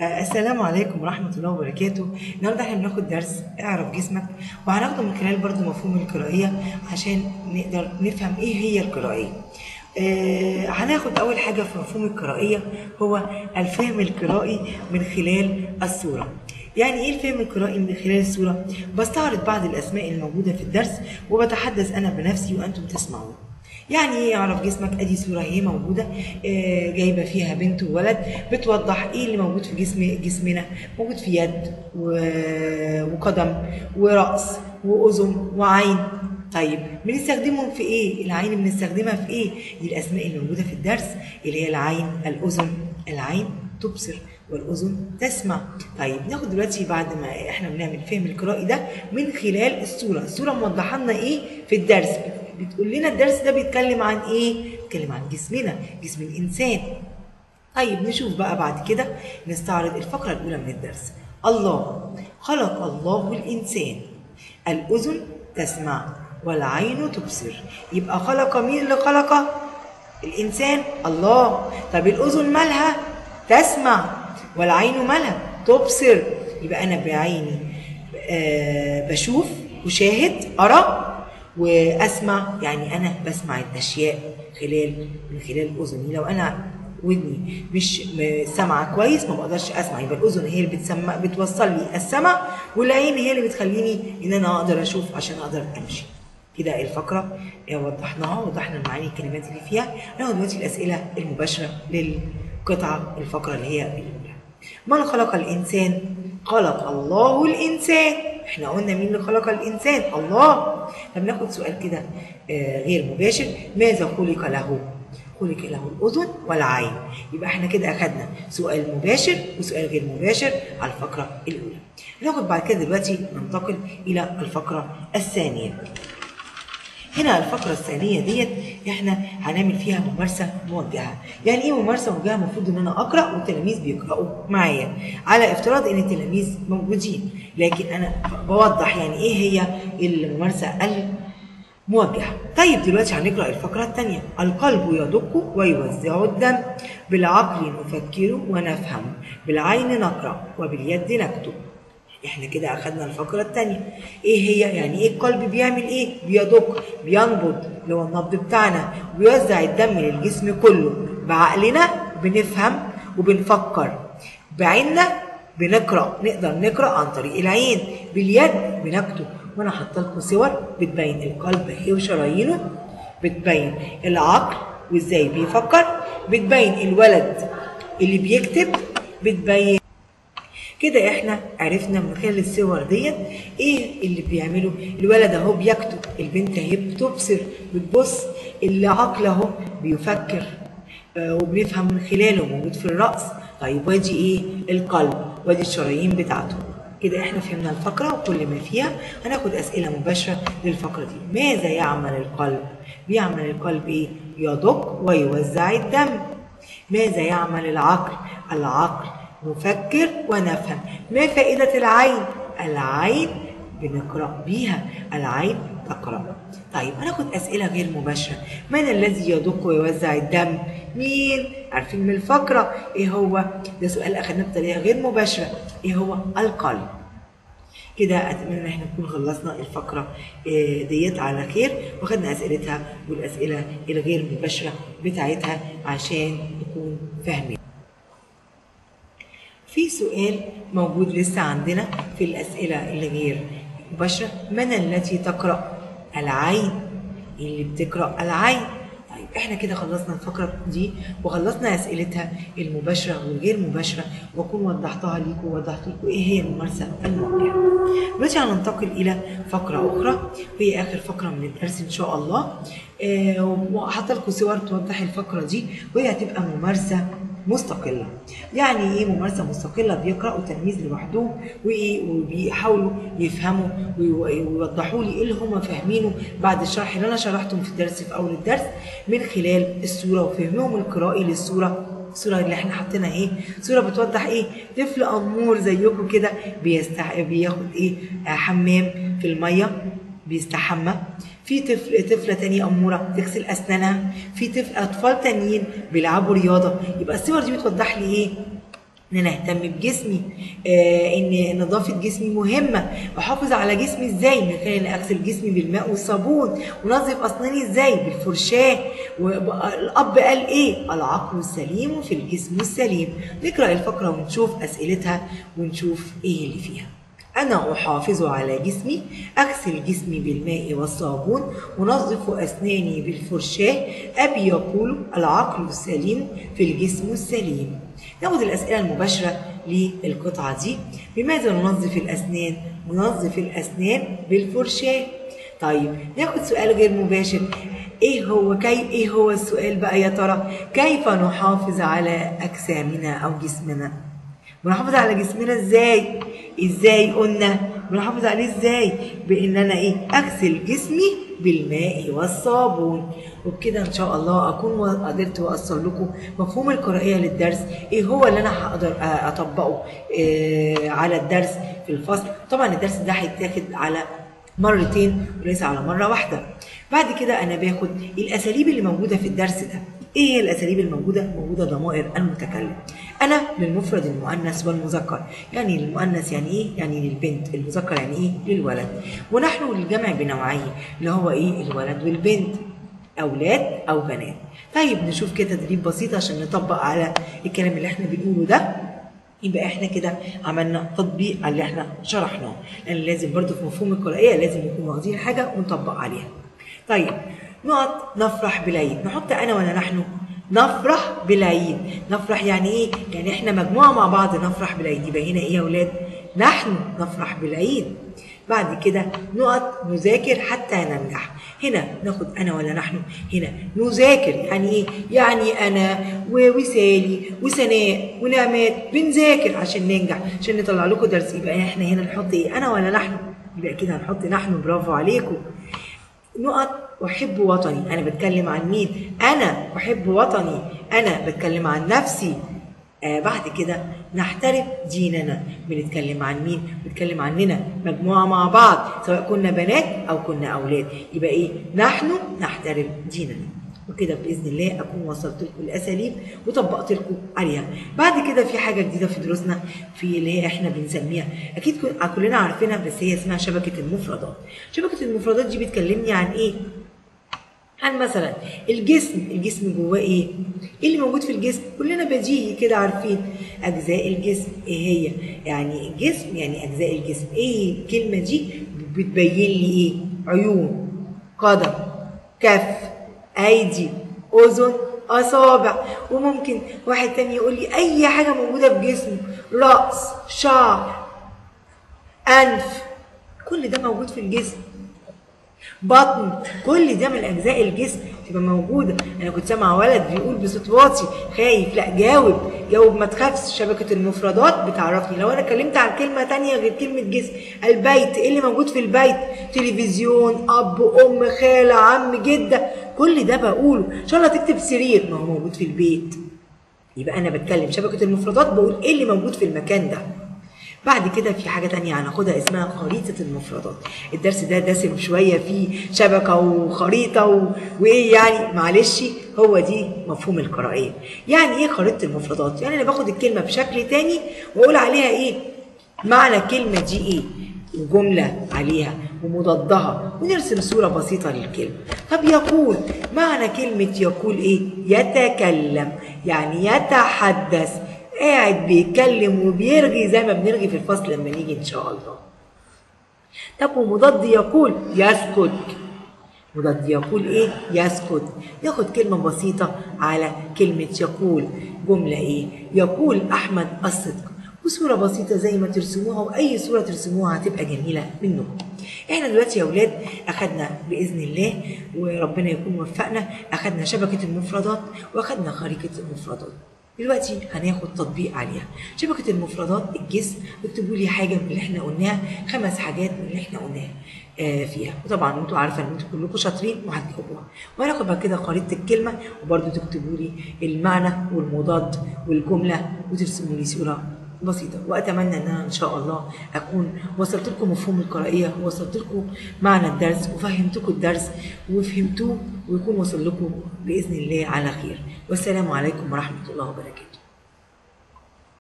السلام عليكم ورحمة الله وبركاته. النهارده احنا بناخد درس اعرف جسمك، وهناخده من خلال برضو مفهوم القرائية عشان نقدر نفهم ايه هي القرائية. هناخد أول حاجة في مفهوم القرائية هو الفهم القرائي من خلال الصورة. يعني ايه الفهم القرائي من خلال الصورة؟ بستعرض بعض الأسماء الموجودة في الدرس وبتحدث أنا بنفسي وأنتم تسمعون. يعني ايه اعرف جسمك؟ ادي صوره اهي موجوده، جايبه فيها بنت وولد، بتوضح ايه اللي موجود في جسمنا. موجود في يد وقدم وراس واذن وعين. طيب بنستخدمهم في ايه؟ العين بنستخدمها في ايه؟ دي الاسماء اللي موجوده في الدرس، اللي هي العين، الاذن. العين تبصر والاذن تسمع. طيب ناخد دلوقتي بعد ما احنا بنعمل الفهم القرائي ده من خلال الصوره. الصوره موضحه لنا ايه في الدرس؟ بتقول لنا الدرس ده بيتكلم عن ايه؟ بيتكلم عن جسمنا، جسم الانسان. طيب نشوف بقى بعد كده، نستعرض الفقره الاولى من الدرس. الله خلق الله الانسان، الاذن تسمع والعين تبصر. يبقى خلق، مين اللي خلق؟ الانسان، الله. طب الاذن مالها؟ تسمع. والعين مالها؟ تبصر. يبقى انا بعيني بشوف وشاهد، ارى، واسمع يعني انا بسمع الاشياء من خلال اذني. لو انا ودني مش سامعه كويس ما بقدرش اسمع، يبقى الاذن هي اللي بتوصل لي السمع، والعين هي اللي بتخليني ان انا اقدر اشوف عشان اقدر امشي. كده الفقره وضحنا المعاني الكلمات اللي فيها. ناخد دلوقتي الاسئله المباشره للقطعه الفقره اللي هي الاولى. من خلق الانسان؟ خلق الله الانسان. احنا قلنا مين اللي خلق الانسان؟ الله. طب ناخد سؤال كده غير مباشر. ماذا خلق له؟ خلق له الاذن والعين. يبقى احنا كده اخدنا سؤال مباشر وسؤال غير مباشر على الفقره الاولى. ناخد بعد كده دلوقتي ننتقل الى الفقره الثانيه. هنا الفقرة الثانية ديت احنا هنعمل فيها ممارسة موجهة. يعني ايه ممارسة موجهة؟ المفروض ان انا اقرأ والتلاميذ بيقرأوا معايا، على افتراض ان التلاميذ موجودين، لكن انا بوضح يعني ايه هي الممارسة الموجهة. طيب دلوقتي هنقرأ الفقرة الثانية. القلب يدق ويوزع الدم، بالعقل نفكر ونفهم، بالعين نقرأ وباليد نكتب. احنا كده اخدنا الفقره الثانيه. ايه هي؟ يعني ايه القلب بيعمل ايه؟ بيدق، بينبض اللي هو النبض بتاعنا، ويوزع الدم للجسم كله. بعقلنا بنفهم وبنفكر، بعيننا بنقرا، نقدر نقرا عن طريق العين، باليد بنكتب. وانا حاطه لكم صور بتبين القلب اهي وشرايينه، بتبين العقل وازاي بيفكر، بتبين الولد اللي بيكتب، بتبين كده. احنا عرفنا من خلال الصور ديت ايه اللي بيعمله. الولد اهو بيكتب، البنت اهي بتبصر بتبص، العقل اهو بيفكر وبنفهم من خلاله، موجود في الرأس. طيب وادي ايه؟ القلب، وادي الشرايين بتاعته. كده احنا فهمنا الفقرة وكل ما فيها. هناخد أسئلة مباشرة للفقرة دي. ماذا يعمل القلب؟ بيعمل القلب ايه؟ يدق ويوزع الدم. ماذا يعمل العقل؟ العقل نفكر ونفهم. ما فائدة العين؟ العين بنقرأ بيها، العين تقرأ. طيب هناخد أسئلة غير مباشرة. من الذي يدق ويوزع الدم؟ مين؟ عارفين من الفقرة ايه هو؟ ده سؤال أخدناه بطريقة غير مباشرة. ايه هو؟ القلب. كده أتمنى ان احنا نكون خلصنا الفقرة ديت على خير، واخدنا أسئلتها والأسئلة الغير مباشرة بتاعتها عشان نكون فاهمين. في سؤال موجود لسه عندنا في الأسئلة الغير مباشرة. من التي تقرأ؟ العين. اللي بتقرأ العين. طيب احنا كده خلصنا الفقرة دي وخلصنا أسئلتها المباشرة والغير مباشرة، وأكون وضحتها لكم ووضحت لكم ايه هي الممارسة الموجهة. دلوقتي هننتقل إلى فقرة أخرى وهي آخر فقرة من الدرس إن شاء الله. وحاطة لكم صور توضح الفقرة دي، وهي هتبقى ممارسة مستقلة. يعني ايه ممارسة مستقلة؟ بيقرأوا التلاميذ لوحدهم وبيحاولوا يفهموا ويوضحوا لي ايه اللي هم فاهمينه بعد الشرح اللي انا شرحته في الدرس في اول الدرس من خلال الصورة وفهمهم القرائي للصورة. الصورة اللي احنا حاطينها ايه؟ صورة بتوضح ايه؟ طفل أمور زيكم كده بياخد ايه؟ حمام في المية بيستحمى. في طفلة تانية أمورة تغسل أسنانها. في أطفال تانيين بيلعبوا رياضة. يبقى الصور دي بتوضح لي إيه؟ ان انا اهتم بجسمي، ان نظافه جسمي مهمه. احافظ على جسمي ازاي؟ من خلال ان اغسل جسمي بالماء والصابون. ونظف اسناني ازاي؟ بالفرشاه. والاب قال ايه؟ العقل السليم في الجسم السليم. نقرا الفقره ونشوف اسئلتها ونشوف ايه اللي فيها. أنا أحافظ على جسمي، أغسل جسمي بالماء والصابون، أنظف أسناني بالفرشاة. أبي يقول العقل السليم في الجسم السليم. ناخد الأسئلة المباشرة للقطعة دي. بماذا ننظف الأسنان؟ ننظف الأسنان بالفرشاة. طيب ناخد سؤال غير مباشر. ايه هو السؤال بقى يا ترى؟ كيف نحافظ على أجسامنا أو جسمنا؟ بنحافظ على جسمنا ازاي قلنا بنحافظ عليه ازاي؟ بان انا اغسل جسمي بالماء والصابون. وبكده ان شاء الله اكون قدرت اوصل لكم مفهوم القرائيه للدرس، ايه هو اللي انا هقدر اطبقه على الدرس في الفصل. طبعا الدرس ده هيتاخد على مرتين وليس على مره واحده. بعد كده انا باخد الاساليب اللي موجوده في الدرس ده. ايه هي الاساليب الموجوده؟ موجوده ضمائر المتكلم. انا للمفرد المؤنث والمذكر. يعني للمؤنث يعني ايه؟ يعني للبنت. المذكر يعني ايه؟ للولد. ونحن للجمع بنوعيه اللي هو ايه؟ الولد والبنت، اولاد او بنات. طيب نشوف كده تدريب بسيط عشان نطبق على الكلام اللي احنا بنقوله ده. يبقى احنا كده عملنا تطبيق على اللي احنا شرحناه، لان لازم برضو في مفهوم القرائيه لازم نكون واخدين حاجه ونطبق عليها. طيب نقط نفرح بالعيد. نحط انا ولا نحن؟ نفرح بالعيد. نفرح يعني ايه؟ يعني احنا مجموعه مع بعض نفرح بالعيد. يبقى هنا ايه يا اولاد؟ نحن نفرح بالعيد. بعد كده نقط نذاكر حتى ننجح. هنا ناخد انا ولا نحن؟ هنا نذاكر يعني ايه؟ يعني انا وسالي وسناء ونعمات بنذاكر عشان ننجح، عشان نطلع لكم درس. يبقى احنا هنا نحط ايه؟ انا ولا نحن؟ يبقى كده هنحط نحن. برافو عليكم. نقط أحب وطني. أنا بتكلم عن مين؟ أنا أحب وطني. أنا بتكلم عن نفسي. بعد كده نحترم ديننا. بنتكلم عن مين؟ بنتكلم عننا مجموعة مع بعض، سواء كنا بنات أو كنا أولاد. يبقى إيه؟ نحن نحترم ديننا. وكده بإذن الله أكون وصلت لكم الأساليب وطبقت لكم عليها. بعد كده في حاجة جديدة في دروسنا، في اللي هي إحنا بنسميها، أكيد كلنا عارفينها، بس هي اسمها شبكة المفردات. شبكة المفردات دي بتكلمني عن إيه؟ عن مثلا الجسم جواه ايه؟ ايه اللي موجود في الجسم؟ كلنا بديهي كده عارفين. اجزاء الجسم ايه هي؟ يعني الجسم يعني اجزاء الجسم. ايه الكلمه دي؟ بتبين لي ايه؟ عيون، قدم، كف، ايدي، اذن، اصابع. وممكن واحد تاني يقول لي اي حاجه موجوده في جسمه، راس، شعر، انف، كل ده موجود في الجسم. بطن، كل ده من اجزاء الجسم تبقى موجوده. انا كنت سامع ولد بيقول بصوت واطي خايف. لا، جاوب ما تخافش. شبكه المفردات بتعرفني لو انا اتكلمت عن كلمه تانية غير كلمه جسم. البيت، ايه اللي موجود في البيت؟ تلفزيون، اب، ام، خاله، عم، جده، كل ده بقوله. ان شاء الله تكتب سرير، ما هو موجود في البيت. يبقى انا بتكلم شبكه المفردات، بقول ايه اللي موجود في المكان ده. بعد كده في حاجة تانية هناخدها اسمها خريطة المفردات. الدرس ده دسم شوية، فيه شبكة وخريطة وإيه يعني، معلش هو دي مفهوم القرائية. يعني إيه خريطة المفردات؟ يعني أنا باخد الكلمة بشكل تاني وأقول عليها إيه؟ معنى الكلمة دي إيه؟ وجملة عليها ومضادها، ونرسم صورة بسيطة للكلمة. طب يقول، معنى كلمة يقول إيه؟ يتكلم، يعني يتحدث، قاعد بيتكلم وبيرغي زي ما بنرغي في الفصل لما نيجي ان شاء الله. طب ومضاد يقول؟ يسكت. مضاد يقول ايه؟ يسكت. ناخد كلمة بسيطة على كلمة يقول. جملة ايه؟ يقول احمد الصدق. وصورة بسيطة زي ما ترسموها، واي صورة ترسموها هتبقى جميلة منكم. احنا دلوقتي يا اولاد اخدنا باذن الله وربنا يكون وفقنا، اخدنا شبكة المفردات واخدنا خريطة المفردات. دلوقتي هناخد تطبيق عليها. شبكة المفردات الجسم، اكتبوا لي حاجة من اللي احنا قلناها، 5 حاجات من اللي احنا قلناها فيها. وطبعا انتوا عارفه ان انتوا كلكم شاطرين وهتجاوبوها. وهناخد بعد كده خريطة الكلمة، وبرده تكتبوا لي المعنى والمضاد والجملة وترسموا لي صورة بسيطة. وأتمنى أن أنا إن شاء الله أكون وصلت لكم مفهوم القرائية، ووصلت لكم معنى الدرس، وفهمتكم الدرس وفهمتوه، ويكون وصل لكم بإذن الله على خير. والسلام عليكم ورحمة الله وبركاته.